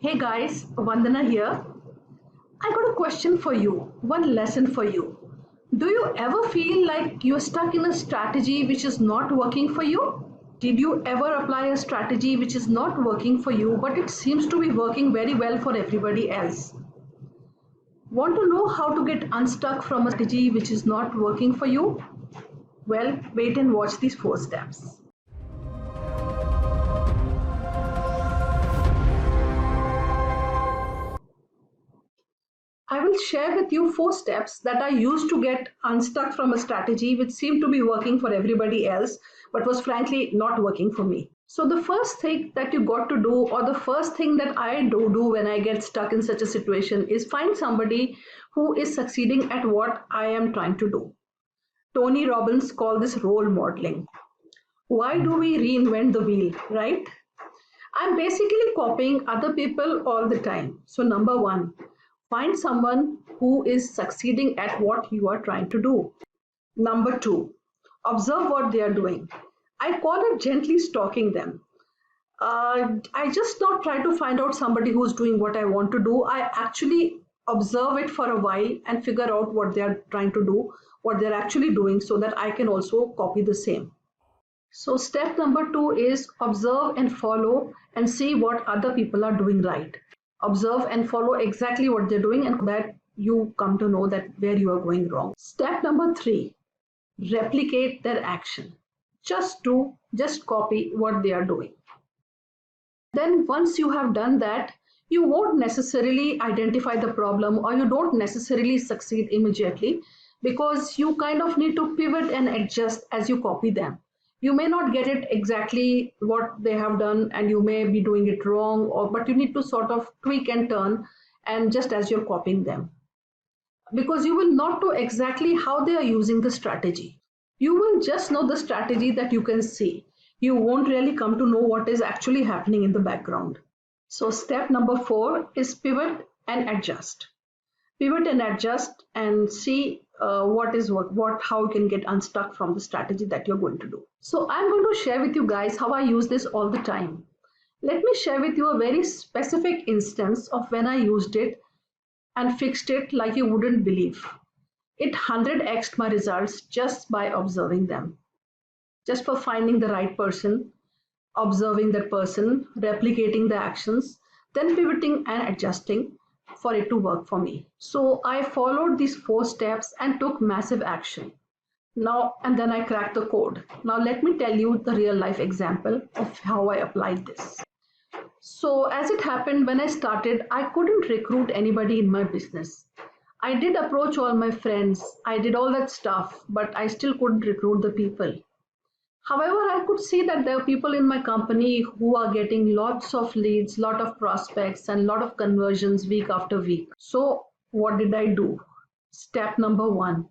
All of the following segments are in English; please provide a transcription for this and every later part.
Hey guys, Vandana here. I got a question for you, one lesson for you. Do you ever feel like you're stuck in a strategy which is not working for you? Did you ever apply a strategy which is not working for you but it seems to be working very well for everybody else? Want to know how to get unstuck from a strategy which is not working for you? Well, wait and watch these 4 steps. I will share with you 4 steps that I used to get unstuck from a strategy which seemed to be working for everybody else, but was frankly not working for me. So, the first thing that you got to do, or the first thing that I do when I get stuck in such a situation, is find somebody who is succeeding at what I am trying to do. Tony Robbins called this role modeling. Why do we reinvent the wheel, right? I'm basically copying other people all the time. So, number one, find someone who is succeeding at what you are trying to do. Number two, observe what they are doing. I call it gently stalking them. I just not try to find out somebody who's doing what I want to do. I actually observe it for a while and figure out what they are trying to do, what they're actually doing, so that I can also copy the same. So step number two is observe and follow and see what other people are doing right. Observe and follow exactly what they're doing, and that you come to know that where you are going wrong. Step number three, replicate their action. Just copy what they are doing. Then once you have done that, you won't necessarily identify the problem, or you don't necessarily succeed immediately, because you kind of need to pivot and adjust as you copy them. You may not get it exactly what they have done, and you may be doing it wrong, or but you need to sort of tweak and turn, and just as you're copying them, because you will not know exactly how they are using the strategy. You will just know the strategy that you can see. You won't really come to know what is actually happening in the background. So step number four is pivot and adjust. Pivot and adjust and see how you can get unstuck from the strategy that you're going to do. So I'm going to share with you guys how I use this all the time. Let me share with you a very specific instance of when I used it and fixed it like you wouldn't believe. It 100x'd my results just by observing them. Just for finding the right person, observing that person, replicating the actions, then pivoting and adjusting for it to work for me. So I followed these 4 steps and took massive action. Now, and then I cracked the code. Now, let me tell you the real life example of how I applied this. So, as it happened, when I started, I couldn't recruit anybody in my business. I did approach all my friends, I did all that stuff, but I still couldn't recruit the people. However, I could see that there are people in my company who are getting lots of leads, lot of prospects, and lot of conversions week after week. So, what did I do? Step number one,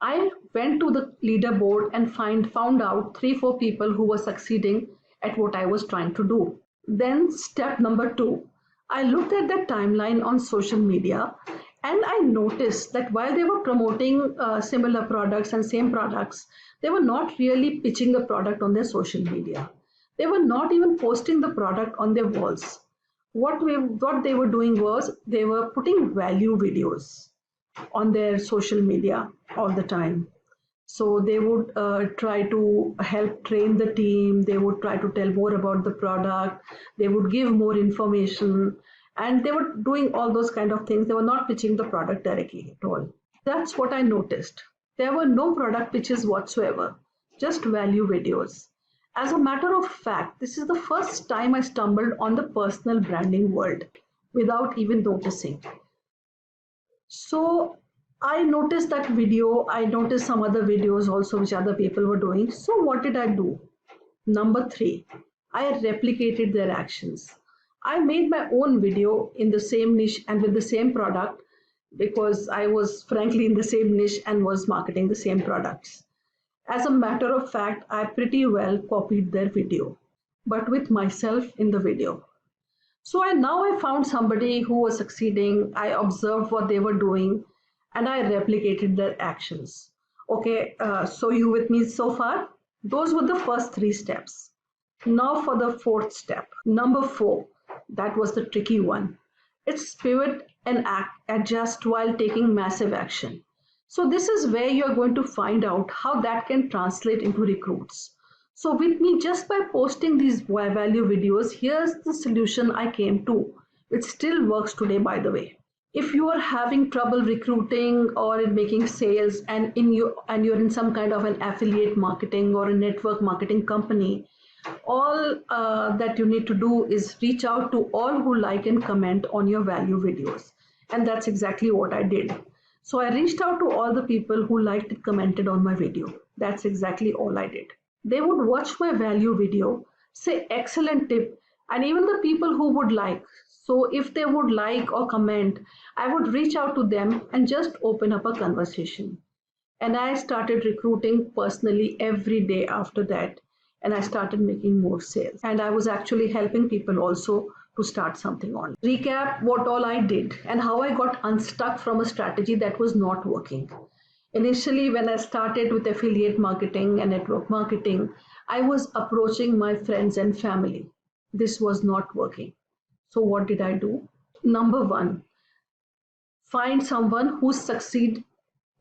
I went to the leaderboard and found out 3-4 people who were succeeding at what I was trying to do. Then step number two, I looked at the timeline on social media, and I noticed that while they were promoting similar products and same products, they were not really pitching the product on their social media. They were not even posting the product on their walls. What they were doing was they were putting value videos on their social media all the time. So they would try to help train the team, they would try to tell more about the product, they would give more information, and they were doing all those kind of things. They were not pitching the product directly at all. That's what I noticed. There were no product pitches whatsoever, just value videos. As a matter of fact, this is the first time I stumbled on the personal branding world without even noticing. So I noticed that video, I noticed some other videos also which other people were doing. So what did I do? Number three, I replicated their actions. I made my own video in the same niche and with the same product, because I was frankly in the same niche and was marketing the same products. As a matter of fact, I pretty well copied their video, but with myself in the video. So now I found somebody who was succeeding. I observed what they were doing and I replicated their actions. Okay, so you with me so far? Those were the first 3 steps. Now for the 4th step. Number 4, That was the tricky one. It's pivot and adjust while taking massive action. So this is where you are going to find out how that can translate into recruits. So with me, just by posting these value videos, here's the solution I came to, which still works today, by the way. If you are having trouble recruiting or in making sales, and you're in some kind of an affiliate marketing or a network marketing company, all that you need to do is reach out to all who like and comment on your value videos. And that's exactly what I did. So I reached out to all the people who liked and commented on my video. That's exactly all I did. They would watch my value video, say excellent tip, and even the people who would like. So if they would like or comment, I would reach out to them and just open up a conversation. And I started recruiting personally every day after that. And I started making more sales. And I was actually helping people also to start something on. Recap what all I did and how I got unstuck from a strategy that was not working. Initially, when I started with affiliate marketing and network marketing, I was approaching my friends and family. This was not working. So, what did I do? Number one, find someone who's succeeding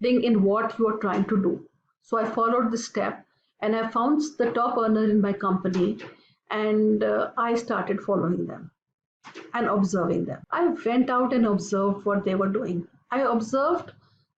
in what you are trying to do. So I followed this step and I found the top earner in my company, and I started following them and observing them. I went out and observed what they were doing. I observed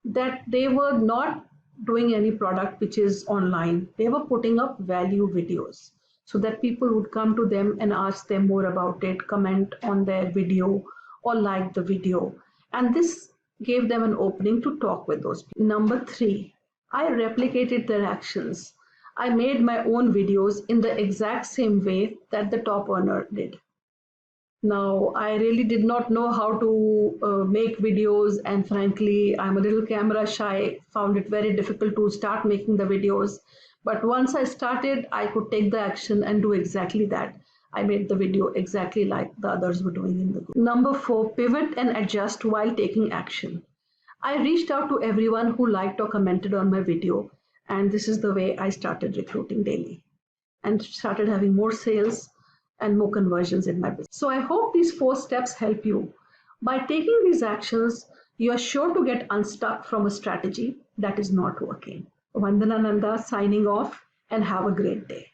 that they were not doing any product which is online. They were putting up value videos so that people would come to them and ask them more about it, comment on their video, or like the video. And this gave them an opening to talk with those people. Number three, I replicated their actions. I made my own videos in the exact same way that the top earner did. Now, I really did not know how to make videos, and frankly, I'm a little camera shy, found it very difficult to start making the videos. But once I started, I could take the action and do exactly that. I made the video exactly like the others were doing in the group. Number four, pivot and adjust while taking action. I reached out to everyone who liked or commented on my video, and this is the way I started recruiting daily and started having more sales and more conversions in my business. So I hope these four steps help you. By taking these actions, you are sure to get unstuck from a strategy that is not working. Vandana Nanda signing off, and have a great day.